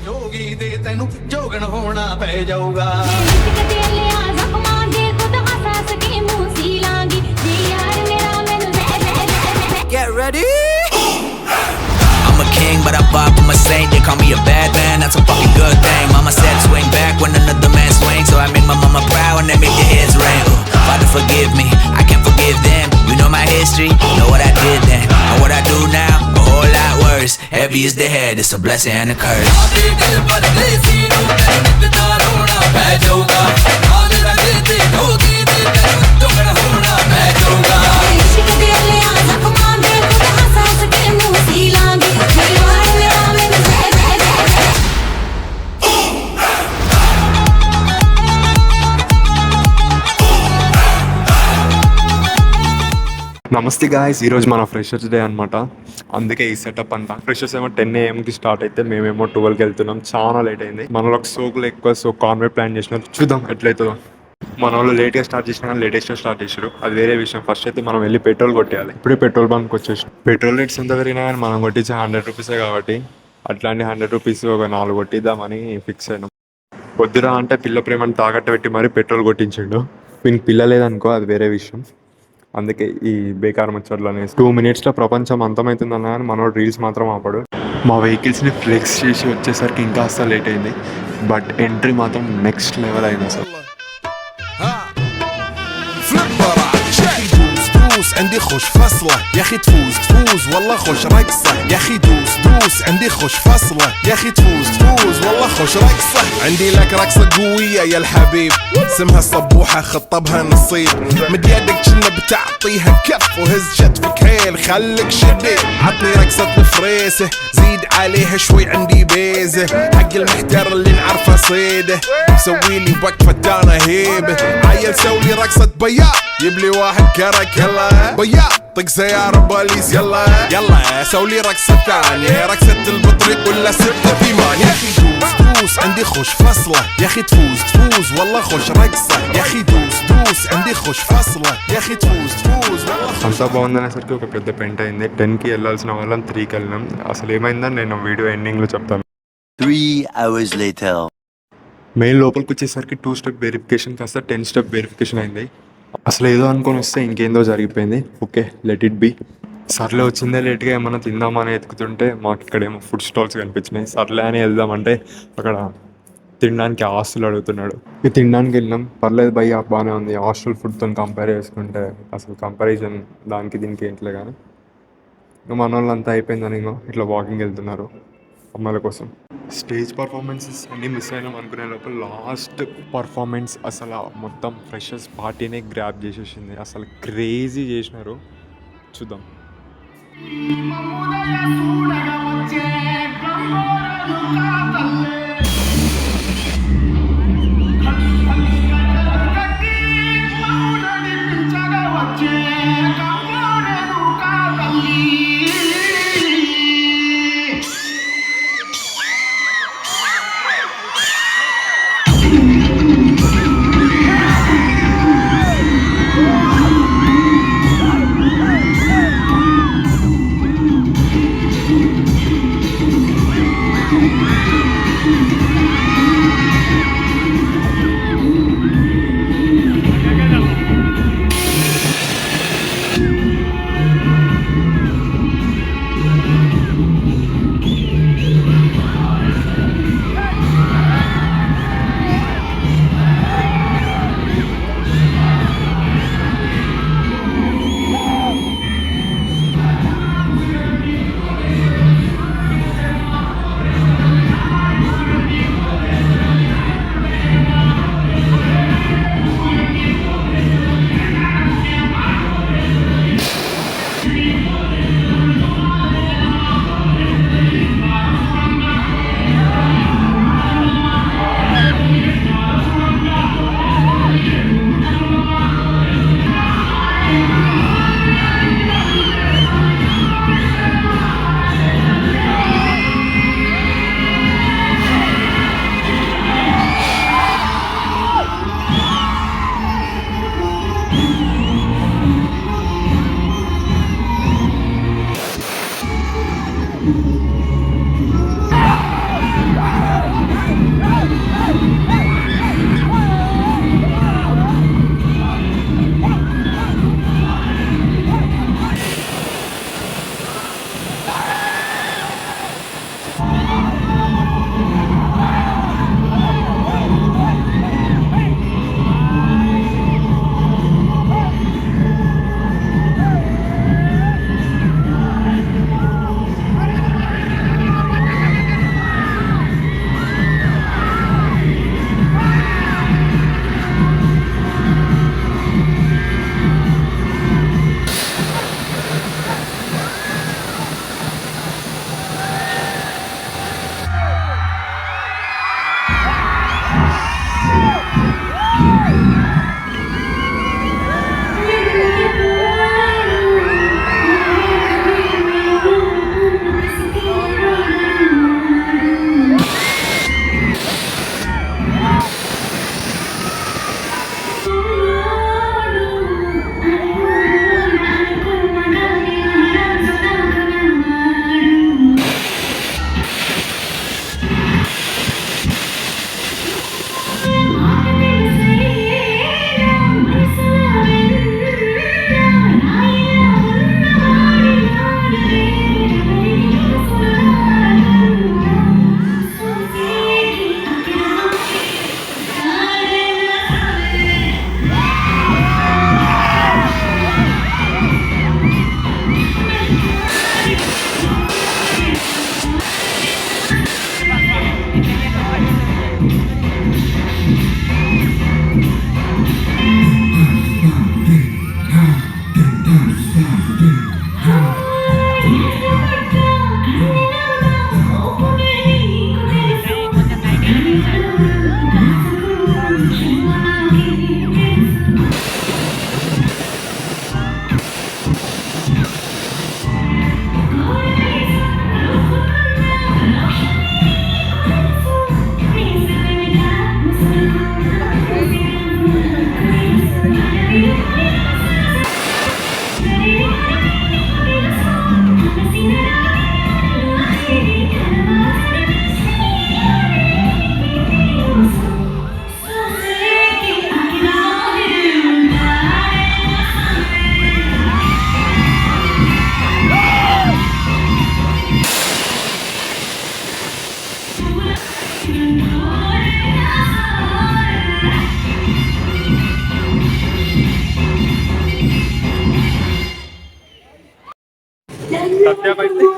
जोगी दे तेनू जोगन होना पै जाऊगा Get ready. I'm a king, but I'm far from a saint. They call me a bad man, that's a fucking good thing. Mama said swing back when another man swings, so I made my mama proud and they make their heads ring. Father forgive me, I can't forgive them. You know my history, know what I did then, and what I do now, a whole lot worse. Heavy is the head, it's a blessing and a curse. నమస్తే guys, ఈరోజు మన freshers day అనమాట. అందుకే ఈ setup అంట. Freshers ఏమో 10 AM start అయితే మేమేమో 12కి వెళ్తున్నాం. చాలా లేట్ అయింది. మనలోకి సోకులు ఎక్కువ, సో కాన్వెంట్ ప్లాన్ చేసినారు. చూద్దాం ఎట్లయితుందో. మన వాళ్ళు లేట్గా స్టార్ట్ చేసినా కానీ లేటెస్ట్గా స్టార్ట్ చేశారు. అది వేరే విషయం. ఫస్ట్ అయితే మనం వెళ్ళి పెట్రోల్ కొట్టేయాలి. ఇప్పుడే పెట్రోల్ బంక్ వచ్చేసి పెట్రోల్ రేట్స్ ఎంత పెరిగినా కానీ మనం కొట్టించే 100 రూపీసే కాబట్టి అట్లాంటి 100 రూపీస్ ఒక 4 కొట్టిద్దామని ఫిక్స్ అయినాం. వద్దురా అంటే పిల్ల ప్రేమని తాకట్టు పెట్టి మరీ పెట్రోల్ కొట్టించిండు. వీనికి పిల్ల లేదనుకో, అది వేరే విషయం. అందుకే ఈ బేకార్ ముచ్చట్లు అనేసి 2 minutesలో ప్రపంచం అంతమవుతుందన్నా కానీ మనోడు రీల్స్ మాత్రం ఆపడు. మా వెహికల్స్ని ఫ్లెక్స్ చేసి వచ్చేసరికి ఇంకా అస్సలు లేట్ అయింది. బట్ ఎంట్రీ మాత్రం నెక్స్ట్ లెవెల్ అయింది అసలు. عندي خوش فصلة يا اخي تفوز والله خوش رقصة يا اخي دوس عندي خوش فصلة يا اخي تفوز والله خوش رقصة عندي لك رقصة قوية يا الحبيب اسمها الصبوحة خطبها نصيب مد يدك كنا بتعطيها كف وهز شتفك حيل خليك شديد عطني رقصة الفريسة زيد عليها شوي عندي بيزة حق المحتر اللي نعرفه صيده سويلي وقفة دانا هيبة عيل سوي رقصة بياض يبلي واحد كرك يلا بياض طق سيارة بوليس يلا سولي رقصة ثانية رقصة البطريق ولا سبت في مان يا اخي دوس عندي خوش فصلة يا اخي تفوز والله خوش رقصة يا اخي دوس عندي خوش فصلة يا اخي تفوز والله అంతా బాగుందనేసరికి ఒక పెద్ద పెంట్ అయింది. 10కి వెళ్ళాల్సిన వాళ్ళం 3కి వెళ్ళినాం. అసలు ఏమైందని నేను వీడియో ఎండింగ్లో చెప్తాను. 3 hours later. మెయిన్ లోపలికి వచ్చేసరికి 2 స్టెప్ వెరిఫికేషన్ కాస్త 10 స్టెప్ వెరిఫికేషన్ అయింది. అసలు ఏదో అనుకొని వస్తే ఇంకేందో జరిగిపోయింది. Okay, let it be. సర్లే, వచ్చిందే లేట్గా ఏమన్నా తిందామని ఎత్తుకుతుంటే మాకు ఇక్కడేమో ఫుడ్ స్టాల్స్ కనిపించినాయి. సర్లే అని వెళ్దామంటే అక్కడ తినడానికి ఆస్తులు అడుగుతున్నాడు. ఇక తినడానికి వెళ్ళినాం. పర్లేదు భయ్య, బాగానే ఉంది. హాస్టల్ ఫుడ్తో కంపేర్ చేసుకుంటే అసలు కంపారిజన్ దానికి దీనికి ఏంట్లే. కానీ ఇంకా మన వాళ్ళంతా అయిపోయిందని ఇట్లా వాకింగ్ వెళ్తున్నారు అమ్మాయిల కోసం. స్టేజ్ పర్ఫార్మెన్సెస్ అన్నీ మిస్ అయినాం అనుకునే లోపల లాస్ట్ పర్ఫార్మెన్స్ అసలు మొత్తం ఫ్రెషర్స్ పార్టీనే గ్రాప్ చేసేసింది. అసలు క్రేజీ చేసినారు. చూద్దాం.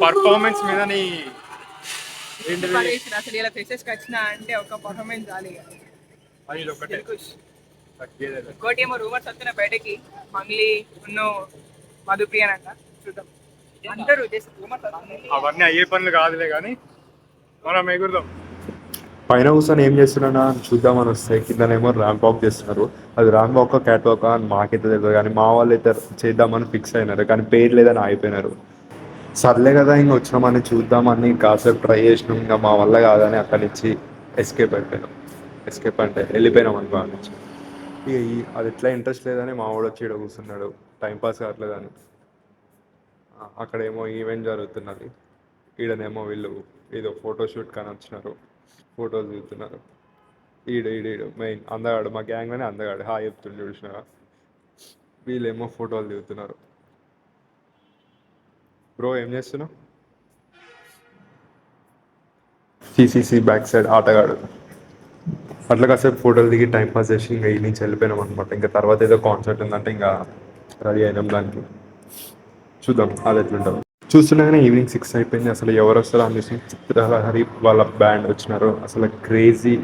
పర్ఫార్మెన్స్ మీద నీ పడేసిన అసలు ఇలా ఫ్రెషర్స్కి వచ్చిన అంటే ఒక పర్ఫార్మెన్స్ చాలు ఇక. అది ఒకటే దిల్కుష్. తగ్గేదే. ఇంకోటి ఏమో రూమర్స్ వస్తున్నాయి బయటకి, మంగ్లీ ఉన్ను మధుప్రియన్ అంట. చూద్దాం అంటారు, జస్ట్ రూమర్స్ వస్తున్నాయి. అవన్నీ అయ్యే పనులు కాదులే కానీ మనం ఎగురుదాం. పైన కూర్చొని ఏం చేస్తున్నా చూద్దామని వస్తే కిందనేమో ర్యాంప్ వాక్ చేస్తున్నారు. అది ర్యాంప్ వాక్ క్యాట్ వాక్ అని మాకైతే తెలియదు, కానీ మా వాళ్ళు అయితే చేద్దామని ఫిక్స్ అయినారు, కానీ పేరు లేదని ఆగిపోయినారు. సర్లే కదా ఇంక వచ్చినామని చూద్దామని కాసేపు ట్రై చేసినాం, ఇంకా మా వల్ల కాదని అక్కడి నుంచి ఎస్కేప్ అయిపోయినాం. ఎస్కేప్ అంటే వెళ్ళిపోయినాం అనుకో అక్కడి నుంచి. ఇక అది ఎట్లా ఇంట్రెస్ట్ లేదని మా వాడు వచ్చి ఇక్కడ కూర్చున్నాడు, టైంపాస్ కావట్లేదని. అక్కడేమో ఈవెంట్ జరుగుతున్నది, ఈడనేమో వీళ్ళు ఏదో ఫోటోషూట్ కానీ వచ్చినారు, ఫోటోలు దిగుతున్నారు. ఈడు మెయిన్ అందగాడు, మా గ్యాంగ్లోనే అందగాడు, హాయ్ చెప్తుండే చూసినా. వీళ్ళేమో ఫోటోలు దిగుతున్నారు. బ్రో ఏం చేస్తున్నావు? సిసిసి బ్యాక్ సైడ్ ఆటగాడు. అట్లా కాసేపు ఫోటోలు దిగి టైంపాస్ చేసి ఇంకా ఈ నుంచి వెళ్ళిపోయినాం అనమాట. ఇంకా తర్వాత ఏదో కాన్సర్ట్ ఉందంటే ఇంకా రెడీ అయినాం దానికి. చూద్దాం అది ఎట్లుంటాం. చూస్తుండగానే ఈవినింగ్ 6 అయిపోయింది. అసలు ఎవరు వస్తారో అని చూసి చిత్రహరి వాళ్ళ బ్యాండ్ వచ్చినారు. అసలు క్రేజీ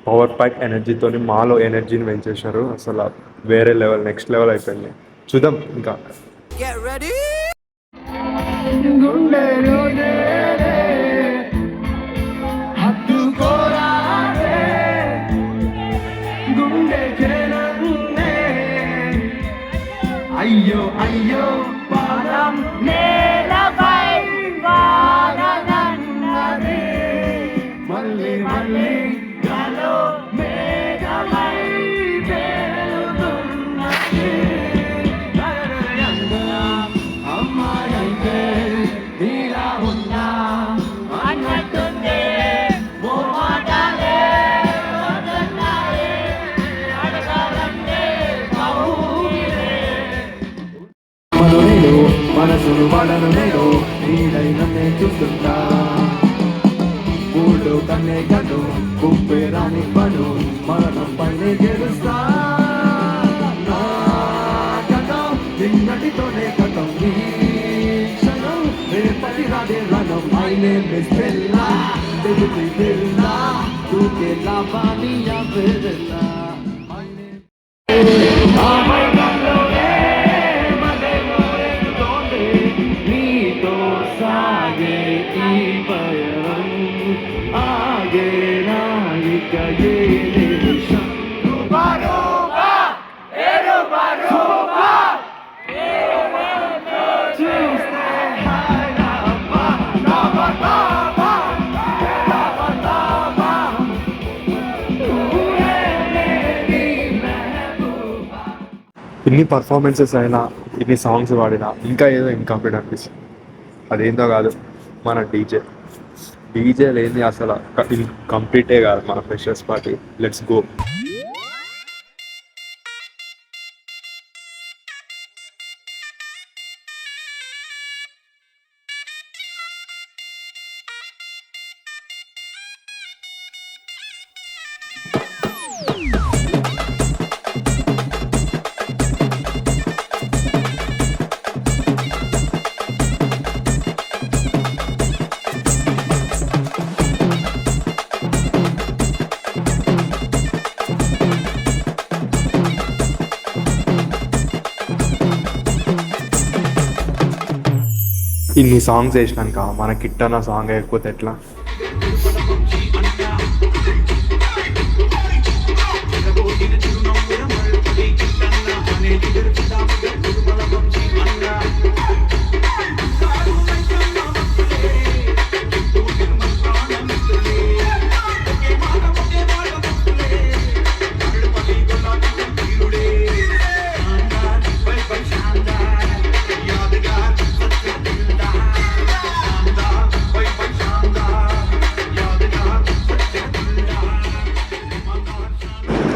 పవర్ ప్యాక్ ఎనర్జీతో మాలో ఎనర్జీని పెంచేసినారు. అసలు వేరే లెవెల్, నెక్స్ట్ లెవెల్ అయిపోయింది. చూద్దాం ఇంకా. Get ready. అయ్యో అయ్యో పాదం నేలపై వానగన్నది, మళ్ళీ మళ్ళీ గాలో మేఘమై తేలుతున్నది. అమ్మాయంటే నీలా ఉన్నా అన్నట్టుంది, ఓ మాటలే వదన్నాయే, అడగాలంటే కౌగిలే. మనసును మనను నేను నీడైననే చూస్తుంటా, ఊళ్ళో కన్నే కను గుప్పే రాని పను మరణం పైనే గెలుస్తా. నా కథం నిన్నటితోనే కథం, ఈ క్షణం రేపటి రాదే రణం. My name is Bella, baby Bella, tuke la vania bella. My name నీతో సాగే ఈ పయనం, ఆగే నాయిక ఏ నిమిషం. రూపా రూపా ఏ రూపా రూపా చూస్తే హాయ్ రామా రామా రామా రామా రామా నువ్వే నీ మెహబూబా. ఇన్ని పర్ఫార్మెన్సెస్ అయినా, ఇన్ని సాంగ్స్ వాడినా ఇంకా ఏదో ఇన్కంప్లీట్ అనిపిస్తుంది. అదేందో కాదు, మన డీజే లేని అసలు కంప్లీటే కాదు మన ఫ్రెషర్స్ పార్టీ. Let's go. ఇన్ని సాంగ్స్ వేసినాక మన కిట్ అన్న సాంగ్ వేయకపోతే ఎట్లా?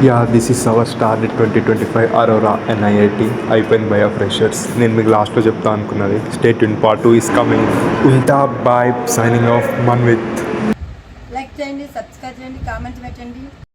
Yeah, this is our start 2025 Aurora NIIT అయిపోయింది బై ఫ్రెషర్స్. నేను మీకు లాస్ట్లో చెప్తా అనుకున్నది. Stay tune, part 2 is coming. ఉంటా, bye, signing off, Manvith. Like చేయండి, సబ్స్క్రైబ్ చేయండి, కామెంట్స్ పెట్టండి.